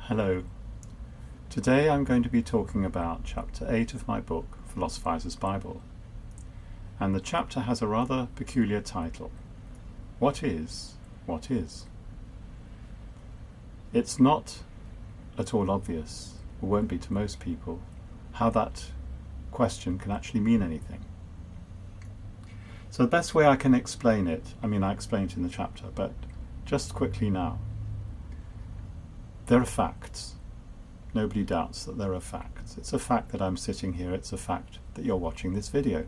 Hello. Today I'm going to be talking about Chapter 8 of my book, Philosophizer's Bible. And the chapter has a rather peculiar title. What is? It's not at all obvious, or won't be to most people, how that question can actually mean anything. So the best way I can explain it, I explained it in the chapter, but just quickly now. There are facts. Nobody doubts that there are facts. It's a fact that I'm sitting here. It's a fact that you're watching this video.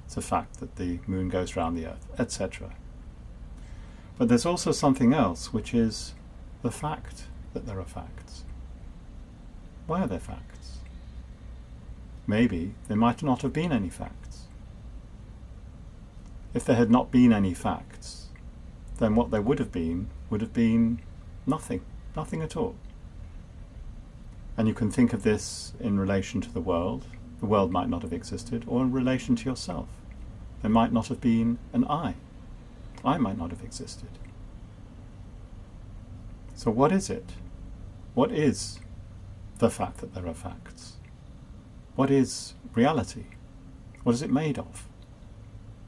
It's a fact that the moon goes round the earth, etc. But there's also something else, which is the fact that there are facts. Why are there facts? Maybe there might not have been any facts. If there had not been any facts, then what there would have been nothing. Nothing at all. And you can think of this in relation to the world. The world might not have existed, or in relation to yourself. There might not have been an I. I might not have existed. So what is it? What is the fact that there are facts? What is reality? What is it made of?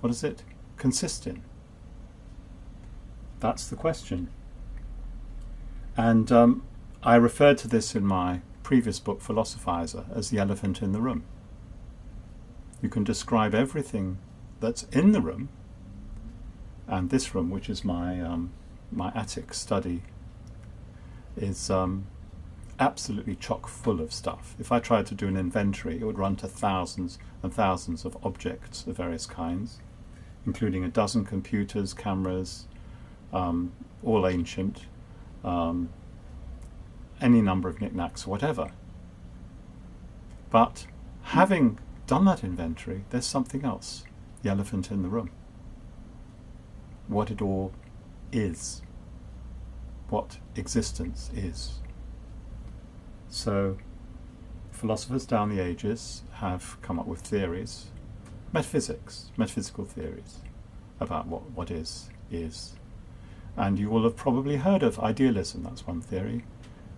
What does it consist in? That's the question. And I referred to this in my previous book, Philosophizer, as the elephant in the room. You can describe everything that's in the room, and this room, which is my attic study, is absolutely chock full of stuff. If I tried to do an inventory, it would run to thousands and thousands of objects of various kinds, including a dozen computers, cameras, all ancient, any number of knickknacks, whatever. But having done that inventory, there's something else, the elephant in the room. What it all is. What existence is. So, philosophers down the ages have come up with theories, metaphysical theories, about what is. And you will have probably heard of idealism, that's one theory.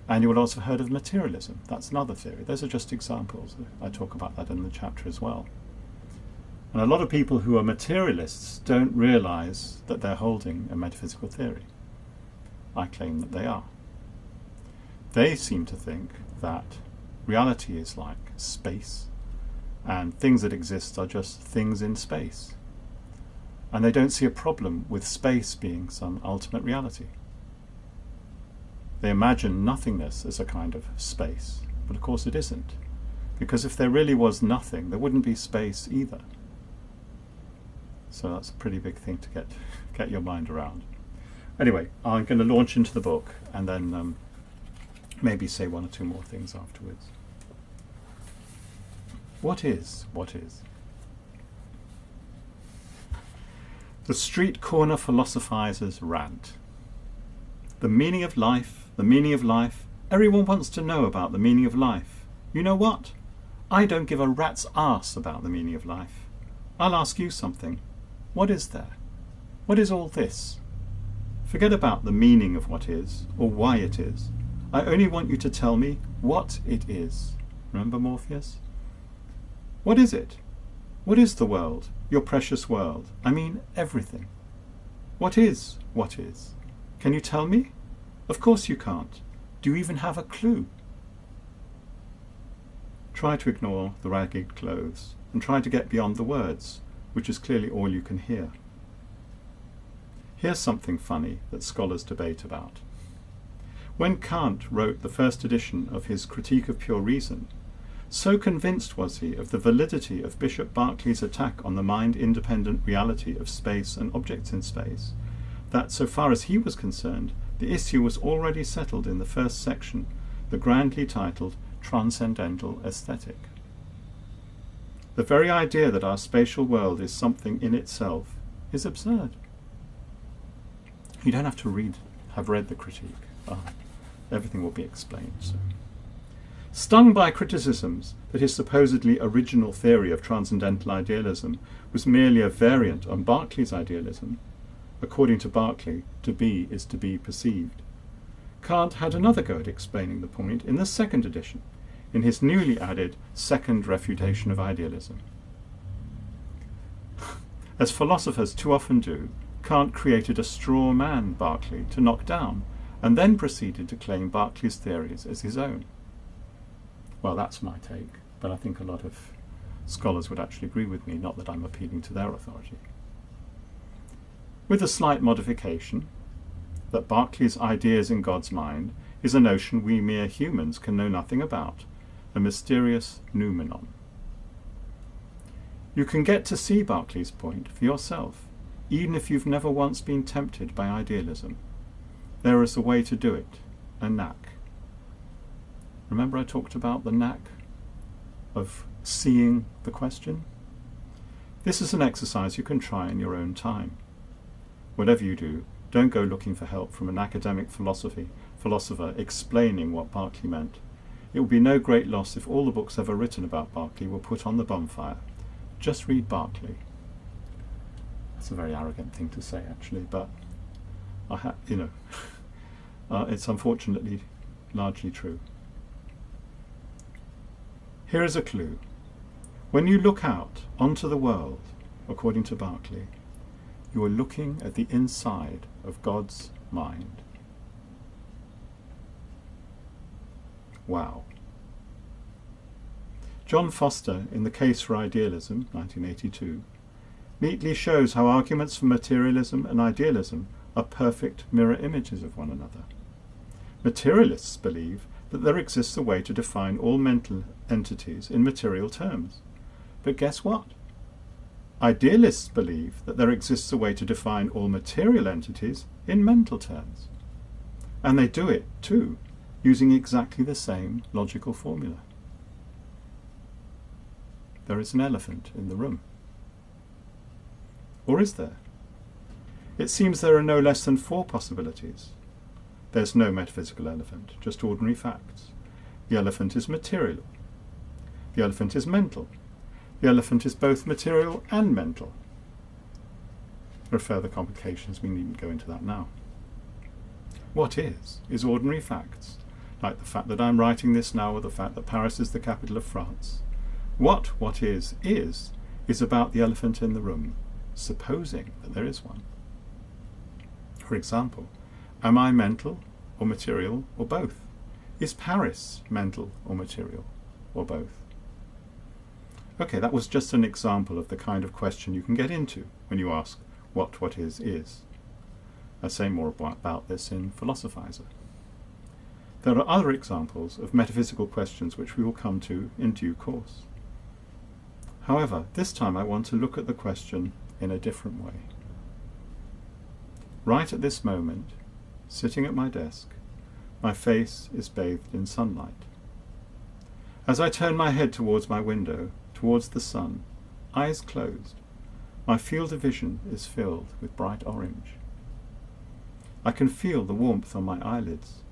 And you will also have heard of materialism, that's another theory. Those are just examples. I talk about that in the chapter as well. And a lot of people who are materialists don't realize that they're holding a metaphysical theory. I claim that they are. They seem to think that reality is like space, and things that exist are just things in space. And they don't see a problem with space being some ultimate reality. They imagine nothingness as a kind of space, but of course it isn't. Because if there really was nothing, there wouldn't be space either. So that's a pretty big thing to get your mind around. Anyway, I'm going to launch into the book and then maybe say one or two more things afterwards. What is? The street corner philosophizer's rant. The meaning of life. Everyone wants to know about the meaning of life. You know what? I don't give a rat's arse about the meaning of life. I'll ask you something. What is there? What is all this? Forget about the meaning of what is, or why it is. I only want you to tell me what it is. Remember Morpheus? What is it? What is the world? Your precious world. Everything. What is? Can you tell me? Of course you can't. Do you even have a clue? Try to ignore the ragged clothes and try to get beyond the words, which is clearly all you can hear. Here's something funny that scholars debate about. When Kant wrote the first edition of his Critique of Pure Reason, so convinced was he of the validity of Bishop Berkeley's attack on the mind-independent reality of space and objects in space, that so far as he was concerned, the issue was already settled in the first section, the grandly titled Transcendental Aesthetic. The very idea that our spatial world is something in itself is absurd. You don't have to have read the critique. Everything will be explained soon. Stung by criticisms that his supposedly original theory of transcendental idealism was merely a variant on Berkeley's idealism, according to Berkeley, to be is to be perceived, Kant had another go at explaining the point in the second edition, in his newly added Second Refutation of Idealism. As philosophers too often do, Kant created a straw man Berkeley to knock down, and then proceeded to claim Berkeley's theories as his own. Well, that's my take, but I think a lot of scholars would actually agree with me, not that I'm appealing to their authority. With a slight modification, that Berkeley's ideas in God's mind is a notion we mere humans can know nothing about, a mysterious noumenon. You can get to see Berkeley's point for yourself, even if you've never once been tempted by idealism. There is a way to do it, a knack. Remember I talked about the knack of seeing the question? This is an exercise you can try in your own time. Whatever you do, don't go looking for help from an academic philosopher explaining what Berkeley meant. It would be no great loss if all the books ever written about Berkeley were put on the bonfire. Just read Berkeley. That's a very arrogant thing to say, actually, but it's unfortunately largely true. Here is a clue. When you look out onto the world, according to Berkeley, you are looking at the inside of God's mind. Wow. John Foster, in The Case for Idealism, 1982, neatly shows how arguments for materialism and idealism are perfect mirror images of one another. Materialists believe that there exists a way to define all mental entities in material terms. But guess what? Idealists believe that there exists a way to define all material entities in mental terms. And they do it, too, using exactly the same logical formula. There is an elephant in the room. Or is there? It seems there are no less than 4 possibilities. There's no metaphysical elephant, just ordinary facts. The elephant is material. The elephant is mental. The elephant is both material and mental. There are further complications, we needn't go into that now. What is ordinary facts, like the fact that I'm writing this now, or the fact that Paris is the capital of France. What is about the elephant in the room, supposing that there is one. For example, am I mental or material or both? Is Paris mental or material or both? Okay, that was just an example of the kind of question you can get into when you ask what is. I say more about this in Philosophizer. There are other examples of metaphysical questions which we will come to in due course. However, this time I want to look at the question in a different way. Right at this moment, sitting at my desk, my face is bathed in sunlight. As I turn my head towards my window, towards the sun, eyes closed, my field of vision is filled with bright orange. I can feel the warmth on my eyelids,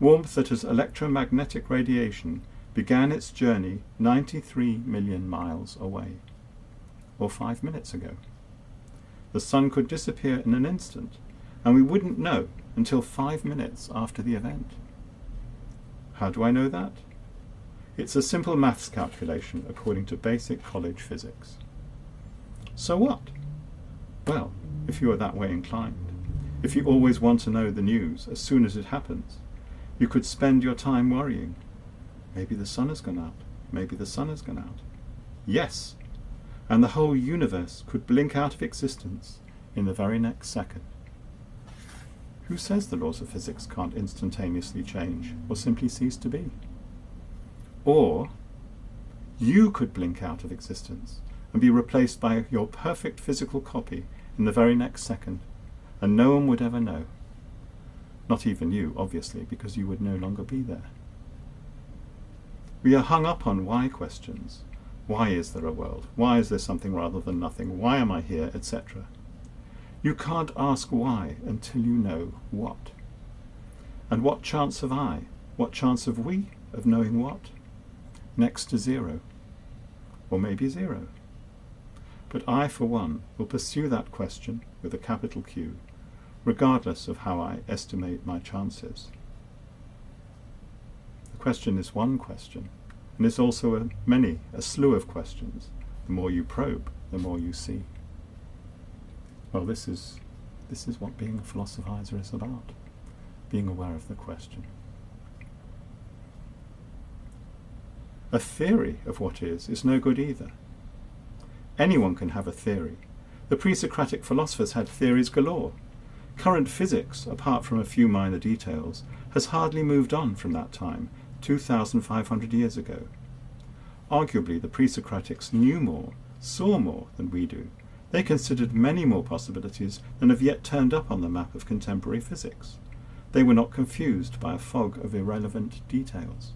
warmth that as electromagnetic radiation began its journey 93 million miles away, or 5 minutes ago. The sun could disappear in an instant, and we wouldn't know until 5 minutes after the event. How do I know that? It's a simple maths calculation according to basic college physics. So what? Well, if you are that way inclined, if you always want to know the news as soon as it happens, you could spend your time worrying. Maybe the sun has gone out. Maybe the sun has gone out. Yes! And the whole universe could blink out of existence in the very next second. Who says the laws of physics can't instantaneously change or simply cease to be? Or you could blink out of existence and be replaced by your perfect physical copy in the very next second, and no one would ever know. Not even you, obviously, because you would no longer be there. We are hung up on why questions. Why is there a world? Why is there something rather than nothing? Why am I here? Etc. You can't ask why until you know what. And what chance have I? What chance have we of knowing what? Next to 0. Or maybe 0. But I, for one, will pursue that question with a capital Q, regardless of how I estimate my chances. question is one question, and it's also a slew of questions. The more you probe, the more you see. Well, this is what being a philosophizer is about, being aware of the question. A theory of what is no good either. Anyone can have a theory. The pre-Socratic philosophers had theories galore. Current physics, apart from a few minor details, has hardly moved on from that time, 2,500 years ago. Arguably, the pre-Socratics knew more, saw more than we do. They considered many more possibilities than have yet turned up on the map of contemporary physics. They were not confused by a fog of irrelevant details.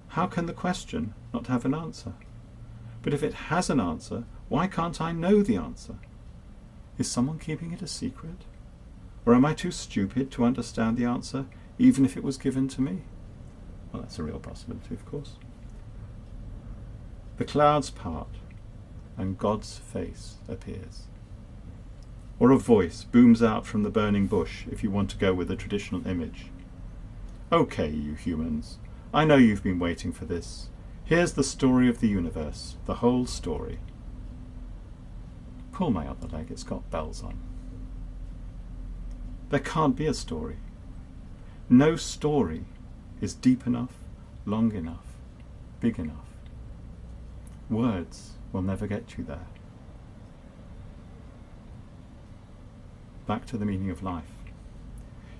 How can the question not have an answer? But if it has an answer, why can't I know the answer? Is someone keeping it a secret? Or am I too stupid to understand the answer, even if it was given to me? Well, that's a real possibility, of course. The clouds part, and God's face appears. Or a voice booms out from the burning bush, if you want to go with a traditional image. Okay, you humans, I know you've been waiting for this. Here's the story of the universe, the whole story. Pull my other leg, it's got bells on. There can't be a story. No story is deep enough, long enough, big enough. Words will never get you there. Back to the meaning of life.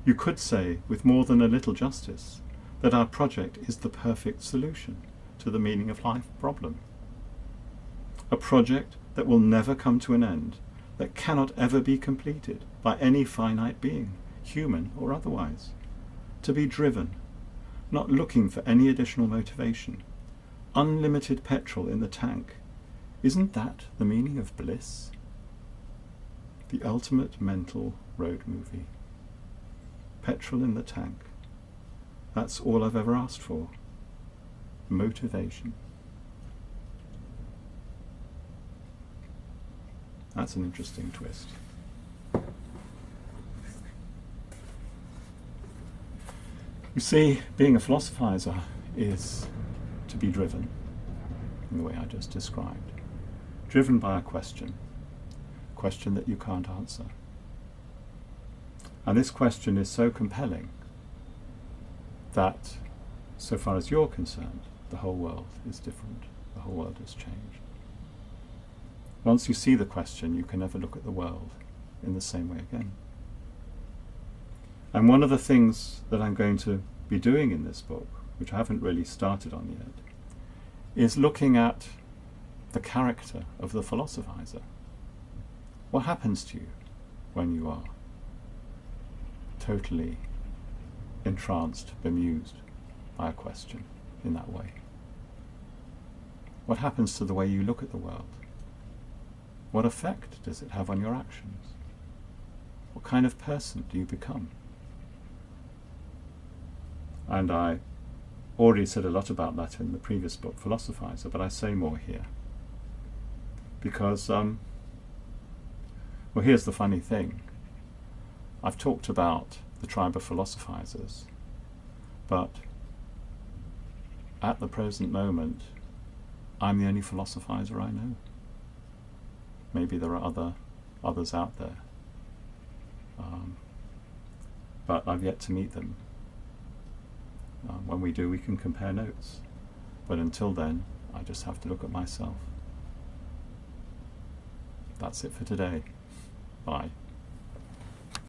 You could say, with more than a little justice, that our project is the perfect solution to the meaning of life problem. A project that will never come to an end, that cannot ever be completed by any finite being, human or otherwise. To be driven, not looking for any additional motivation. Unlimited petrol in the tank. Isn't that the meaning of bliss? The ultimate mental road movie. Petrol in the tank. That's all I've ever asked for. Motivation. That's an interesting twist. You see, being a philosophizer is to be driven in the way I just described. Driven by a question that you can't answer. And this question is so compelling that, so far as you're concerned, the whole world is different. The whole world has changed. Once you see the question, you can never look at the world in the same way again. And one of the things that I'm going to be doing in this book, which I haven't really started on yet, is looking at the character of the philosophizer. What happens to you when you are totally entranced, bemused by a question in that way? What happens to the way you look at the world? What effect does it have on your actions? What kind of person do you become? And I already said a lot about that in the previous book, Philosophizer, but I say more here. Because, well, here's the funny thing. I've talked about the tribe of philosophizers, but at the present moment, I'm the only philosophizer I know. Maybe there are others out there, but I've yet to meet them. When we do, we can compare notes. But until then, I just have to look at myself. That's it for today. Bye.